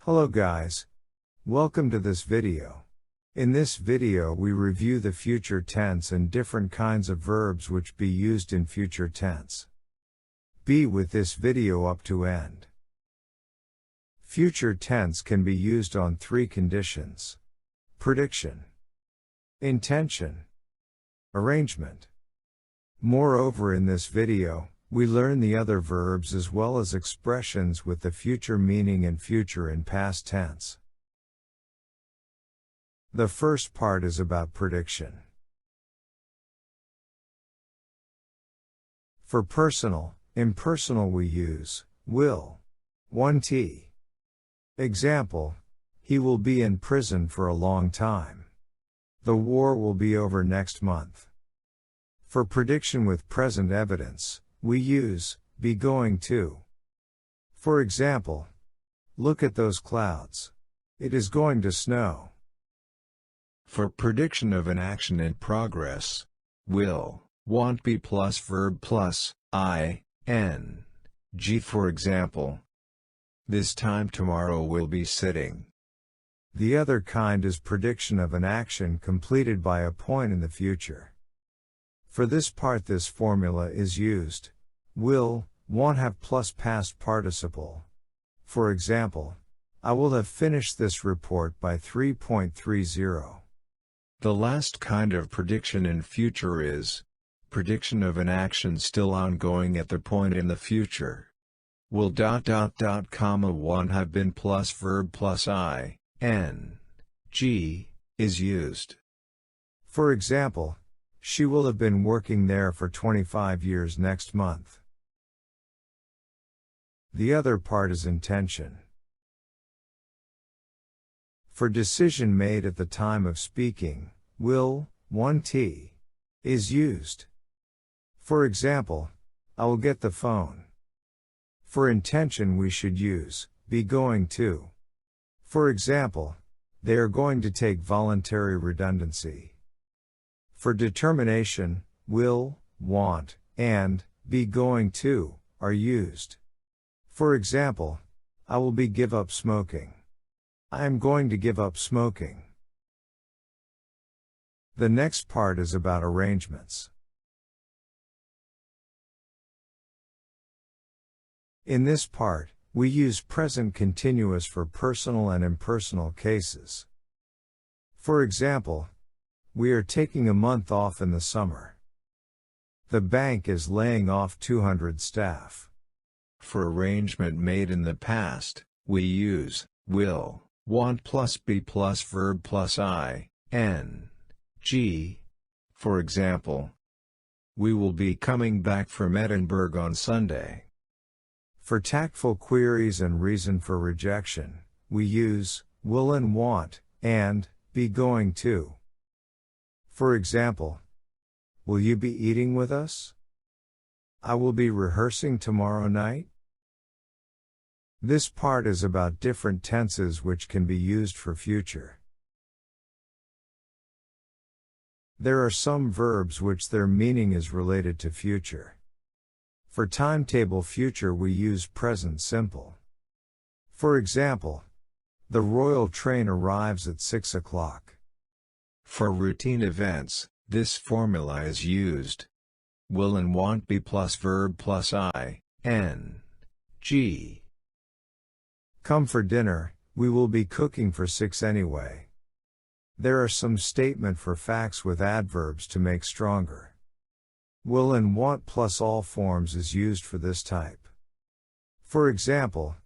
Hello guys. Welcome to this video. In this video we review the future tense and different kinds of verbs which be used in future tense. Be with this video up to end. Future tense can be used on three conditions: prediction, intention, arrangement. Moreover, in this video, we learn the other verbs as well as expressions with the future meaning and future in past tense. The first part is about prediction. For personal, impersonal we use will. 1t. Example: he will be in prison for a long time. The war will be over next month. For prediction with present evidence, we use be going to. For example, look at those clouds. It is going to snow. For prediction of an action in progress, will, want be plus verb plus ing. For example, this time tomorrow we'll be sitting. The other kind is prediction of an action completed by a point in the future. For this part this formula is used. Will, want have plus past participle. For example, I will have finished this report by 3.30. The last kind of prediction in future is prediction of an action still ongoing at the point in the future. Will ... want have been plus verb plus ing is used. For example, she will have been working there for 25 years next month. The other part is intention. For decision made at the time of speaking, will, 1t, is used. For example, I will get the phone. For intention we should use be going to. For example, they are going to take voluntary redundancy. For determination, will, want, and be going to are used. For example, I will give up smoking. I am going to give up smoking. The next part is about arrangements. In this part, we use present continuous for personal and impersonal cases. For example, we are taking a month off in the summer. The bank is laying off 200 staff. For arrangement made in the past, we use will, want plus be plus verb plus ing. For example, we will be coming back from Edinburgh on Sunday. For tactful queries and reason for rejection, we use will and want, and be going to. For example, will you be eating with us? I will be rehearsing tomorrow night. This part is about different tenses which can be used for future. There are some verbs which their meaning is related to future. For timetable future we use present simple. For example, the royal train arrives at 6 o'clock. For routine events, this formula is used. Will and want be plus verb plus ing. Come for dinner, we will be cooking for 6 anyway. There are some statement for facts with adverbs to make stronger. Will and want plus all forms is used for this type. For example,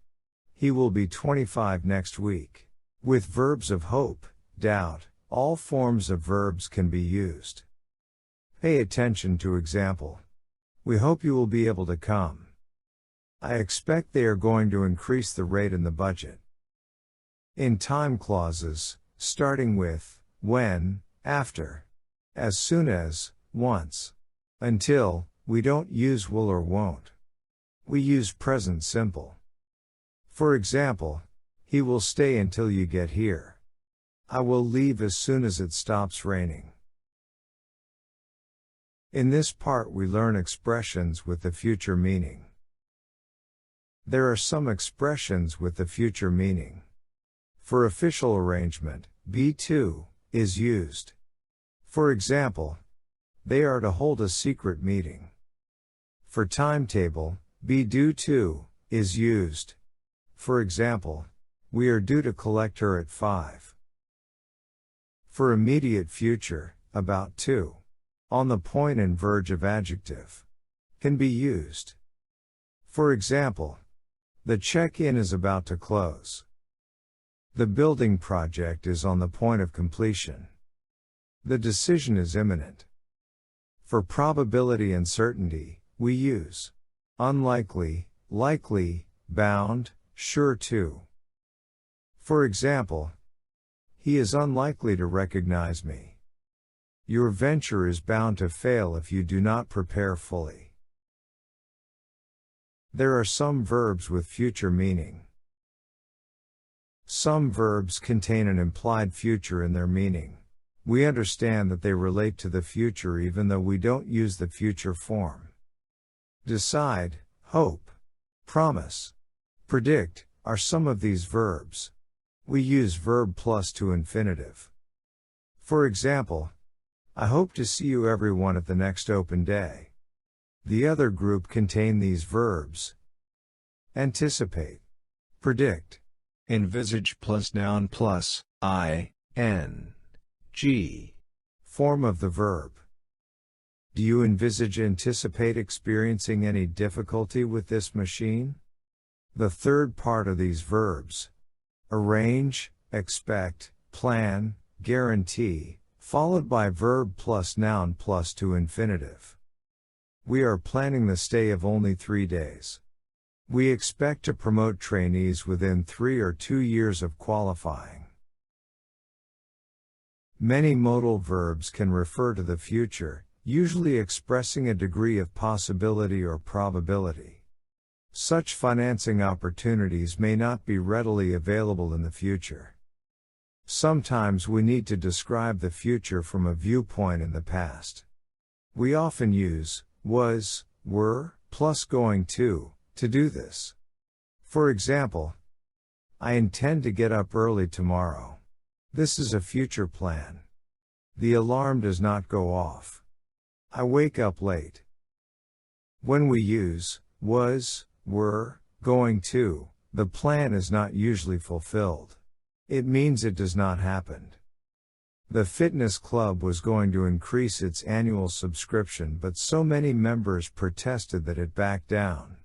he will be 25 next week. With verbs of hope, doubt, all forms of verbs can be used. Pay attention to example. We hope you will be able to come. I expect they are going to increase the rate in the budget. In time clauses, starting with when, after, as soon as, once, until, we don't use will or won't. We use present simple. For example, he will stay until you get here. I will leave as soon as it stops raining. In this part we learn expressions with the future meaning. There are some expressions with the future meaning. For official arrangement, be-to is used. For example, they are to hold a secret meeting. For timetable, be due to is used. For example, we are due to collect her at 5. For immediate future, about to, on the point and verge of adjective, can be used. For example, the check-in is about to close. The building project is on the point of completion. The decision is imminent. For probability and certainty, we use unlikely, likely, bound, sure to. For example, he is unlikely to recognize me. Your venture is bound to fail if you do not prepare fully. There are some verbs with future meaning. Some verbs contain an implied future in their meaning. We understand that they relate to the future even though we don't use the future form. Decide, hope, promise, predict are some of these verbs. We use verb plus to infinitive. For example, I hope to see you everyone at the next open day. The other group contain these verbs. Anticipate, predict, Envisage plus noun plus ing. Form of the verb. Do you anticipate experiencing any difficulty with this machine? The third part of these verbs. Arrange, expect, plan, guarantee, followed by verb plus noun plus to infinitive. We are planning the stay of only 3 days. We expect to promote trainees within 3 or 2 years of qualifying. Many modal verbs can refer to the future, usually expressing a degree of possibility or probability. Such financing opportunities may not be readily available in the future. Sometimes we need to describe the future from a viewpoint in the past. We often use was, were, plus going to do this. For example, I intend to get up early tomorrow. This is a future plan. The alarm does not go off. I wake up late. When we use was, were, going to, the plan is not usually fulfilled. It means it does not happen. The fitness club was going to increase its annual subscription, but so many members protested that it backed down.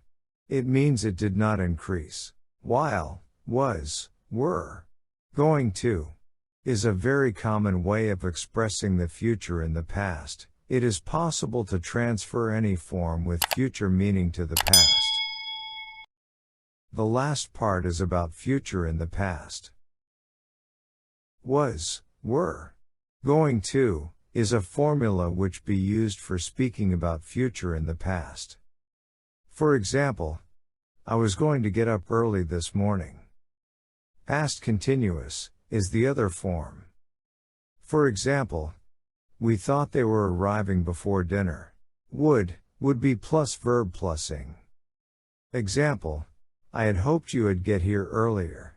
It means it did not increase. While was, were, going to is a very common way of expressing the future in the past. It is possible to transfer any form with future meaning to the past. The last part is about future in the past. Was, were, going to is a formula which be used for speaking about future in the past. For example, I was going to get up early this morning. Past continuous is the other form. For example, we thought they were arriving before dinner. Would be plus verb plusing. Example, I had hoped you would get here earlier.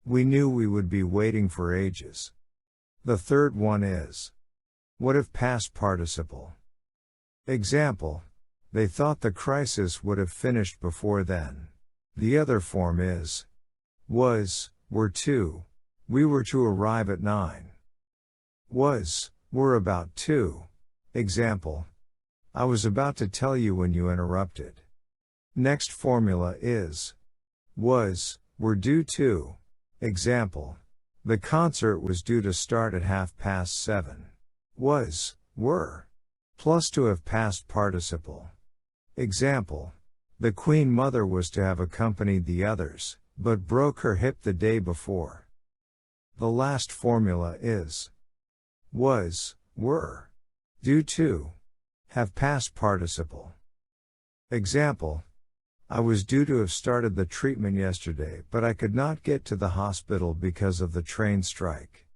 We knew we would be waiting for ages. The third one is would have past participle. Example, they thought the crisis would have finished before then. The other form is was, were to. We were to arrive at 9. Was, were about to. Example, I was about to tell you when you interrupted. Next formula is was, were due to. Example, the concert was due to start at 7:30. Was, were, plus to have past participle. Example, the Queen Mother was to have accompanied the others, but broke her hip the day before. The last formula is was, were, due to, have past participle. Example, I was due to have started the treatment yesterday, but I could not get to the hospital because of the train strike.